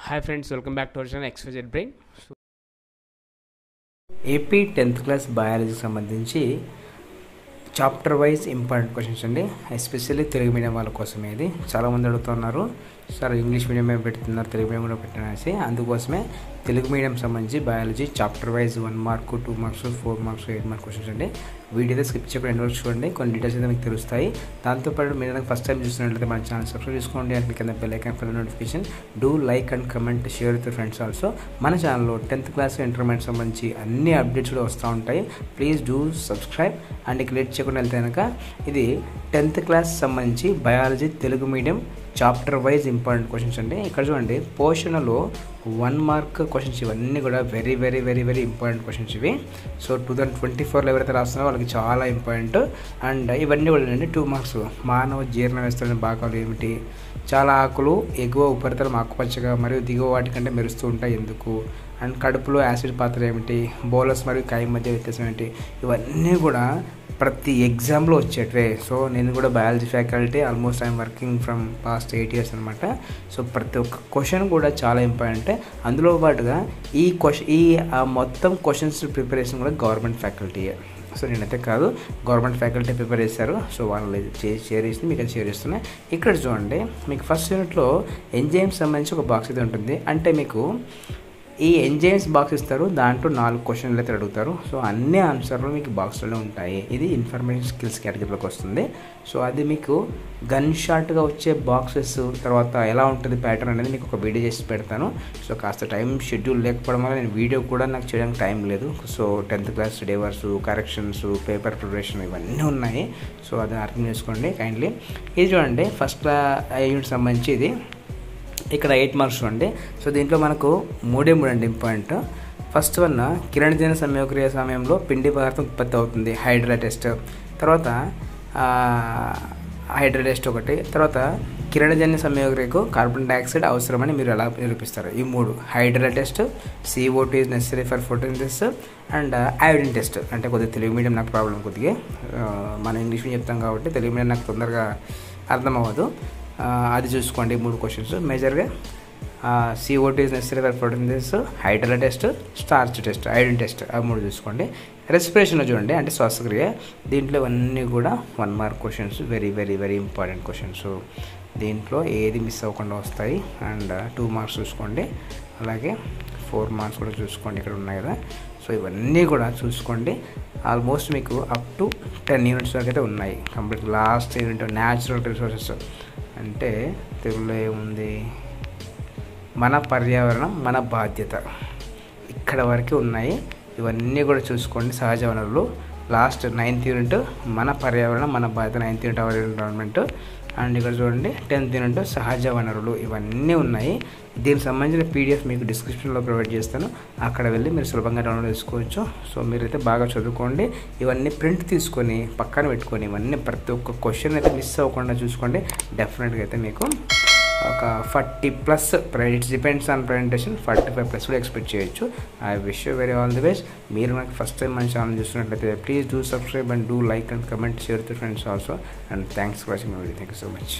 Hi friends, welcome back to our channel XYZ Brain. AP 10th class బయాలజీకి సంబంధించి chapter wise important questions అండి. Especially Telugu medium వాళ్ళ కోసమే ఇది. చాలామంది అడుగుతున్నారు, సార్ ఇంగ్లీష్ మీడియం పెడుతున్నారు, తెలుగు మీడియం కూడా పెట్టనేసి. అందుకోసమే తెలుగు మీడియం సంబంధించి biology chapter wise 1 mark 2 marks 4 marks 8 mark questions అండి. వీడియో అయితే స్కిప్ చేయకుండా ఎండ్ వరకు చూడండి, కొన్ని డీటెయిల్స్ అయితే మీకు తెలుస్తాయి. దాంతోపాటు మీరు ఫస్ట్ టైం చూస్తున్నట్లయితే మన ఛానల్ సబ్స్క్రైబ్ చేసుకోండి అండ్ మీకు bell icon for notification. Do like and comment share with friends also. మన ఛానల్లో 10th క్లాస్ ఇంటర్మీడియట్ సంబంధించి అన్ని అప్డేట్స్ కూడా వస్తూ ఉంటాయి. ప్లీజ్ డూ సబ్స్క్రైబ్ అండ్ ఇక లేట్ చేయకుండా వెళ్తే కనుక ఇది 10th క్లాస్ సంబంధించి biology Telugu medium chapter wise important questions అండి. ఇక్కడ చూడండి, పోషణలో 1 మార్క్ క్వశ్చన్స్ ఇవన్నీ కూడా very very very very important questions ఇవి. సో 2024లో ఎవరైతే రాస్తున్నారో వాళ్ళకి చాలా ఇంపార్టెంట్. అండ్ ఇవన్నీ కూడా అండి 2 మార్క్స్. మానవ జీర్ణ వ్యవస్థలోని భాగాలు ఏమిటి, చాలా ఆకులు ఎగువ ఉపరితలం ఆకుపచ్చగా మరియు దిగువ వాటి కంటే మెరుస్తూ ఉంటాయి ఎందుకు, అండ్ కడుపులో యాసిడ్ పాత్ర ఏమిటి, బోలస్ మరియు కాయ మధ్య వ్యత్యాసం ఏంటి, ఇవన్నీ కూడా ప్రతి ఎగ్జామ్లో వచ్చేటివే. సో నేను కూడా biology faculty, almost I'm working from past 8 years అనమాట. సో ప్రతి ఒక్క క్వశ్చన్ కూడా చాలా ఇంపార్టెంట్. అందులో పాటుగా ఈ మొత్తం క్వశ్చన్స్ ప్రిపరేషన్ కూడా గవర్నమెంట్ ఫ్యాకల్టీయే. సో నేనైతే కాదు, గవర్నమెంట్ ఫ్యాకల్టీ ప్రిపేర్ చేశారు. సో వాళ్ళు షేర్ చేసి మీకు అది షేర్ చేస్తున్నాయి. ఇక్కడ చూడండి, మీకు ఫస్ట్ యూనిట్లో ఎంజైమ్స్ సంబంధించి ఒక బాక్స్ అయితే ఉంటుంది. అంటే మీకు ఈ ఎంజైమ్స్ బాక్స్ ఇస్తారు, దాంట్లో 4 క్వశ్చన్లు అయితే అడుగుతారు. సో అన్ని ఆన్సర్లు మీకు బాక్స్లోనే ఉంటాయి. ఇది ఇన్ఫర్మేషన్ స్కిల్స్ కేటగిరీలోకి వస్తుంది. సో అది మీకు గన్ షాట్గా వచ్చే బాక్సెస్ తర్వాత ఎలా ఉంటుంది ప్యాటర్న్ అనేది మీకు ఒక వీడియో చేసి పెడతాను. సో కాస్త టైం షెడ్యూల్ లేకపోవడం వల్ల నేను వీడియో కూడా నాకు చేయడానికి టైం లేదు. సో 10th క్లాస్ డేవర్స్, కరెక్షన్స్, పేపర్ ప్రిపరేషన్ ఇవన్నీ ఉన్నాయి. సో అది అర్థం చేసుకోండి కైండ్లీ. ఇది చూడండి, ఫస్ట్ యూనిట్ సంబంధించి ఇది ఇక్కడ 8 మార్క్స్ చూడండి. సో దీంట్లో మనకు 3 అండి ఇంపార్టెంట్. ఫస్ట్ వన్, కిరణజన్య సంయోగక్రియ సమయంలో పిండి పదార్థం ఉత్పత్తి అవుతుంది, హైడ్రా టెస్ట్. తర్వాత హైడ్రా టెస్ట్ ఒకటి. తర్వాత కిరణజన్య సంయోగక్రియకు కార్బన్ డైఆక్సైడ్ అవసరమని మీరు ఎలా నిరూపిస్తారు. ఈ 3 hydra test, CO2 is necessary for photosynthesis and iodine test. అంటే కొద్దిగా తెలుగు మీడియం నాకు ప్రాబ్లం, కొద్దిగా మనం ఇంగ్లీష్ మీడియం చెప్తాం కాబట్టి తెలుగు మీడియం నాకు తొందరగా అర్థం అవ్వదు. అది చూసుకోండి. 3 క్వశ్చన్స్ మేజర్గా CO2 is necessary for photosynthesis, hydra test, starch test, iodine test, ఆ 3 చూసుకోండి. రెస్పిరేషన్లో చూడండి, అంటే శ్వాసక్రియ. దీంట్లో ఇవన్నీ కూడా 1 mark questions, very very very important questions. దీంట్లో ఏది మిస్ అవ్వకుండా వస్తాయి. అండ్ 2 మార్క్స్ చూసుకోండి, అలాగే 4 మార్క్స్ కూడా చూసుకోండి, ఇక్కడ ఉన్నాయి కదా. సో ఇవన్నీ కూడా చూసుకోండి. ఆల్మోస్ట్ మీకు అప్ టు 10 యూనిట్స్ వరకు అయితే ఉన్నాయి complete. Last unit natural resources అంటే తెలుగులో ఏముంది, మన పర్యావరణం మన బాధ్యత, ఇక్కడ వరకు ఉన్నాయి. ఇవన్నీ కూడా చూసుకోండి. సహజ వనరులు లాస్ట్ 9th యూనిట్ మన పర్యావరణం మన బాధ్యత, 9th unit hour environment. And ఇక్కడ చూడండి 10th యూనిట్ సహజ వనరులు, ఇవన్నీ ఉన్నాయి. దీనికి సంబంధించిన PDF మీకు డిస్క్రిప్షన్లో ప్రొవైడ్ చేస్తాను, అక్కడ వెళ్ళి మీరు సులభంగా డౌన్లోడ్ చేసుకోవచ్చు. సో మీరైతే బాగా చదువుకోండి, ఇవన్నీ ప్రింట్ తీసుకొని పక్కన పెట్టుకొని ఇవన్నీ ప్రతి ఒక్క క్వశ్చన్ అయితే మిస్ అవ్వకుండా చూసుకోండి. డెఫినెట్గా అయితే మీకు ఒక 40+ ఇట్స్ డిపెండ్స్ ఆన్ ప్రజెంటేషన్, 45+ కూడా ఎక్స్పెక్ట్ చేయొచ్చు. I wish you very all the best. మీరు నాకు ఫస్ట్ టైం మన ఛానల్ చూస్తున్నట్లయితే please do subscribe and do like and comment share with friends also. And thanks for watching my video. Thank you so much.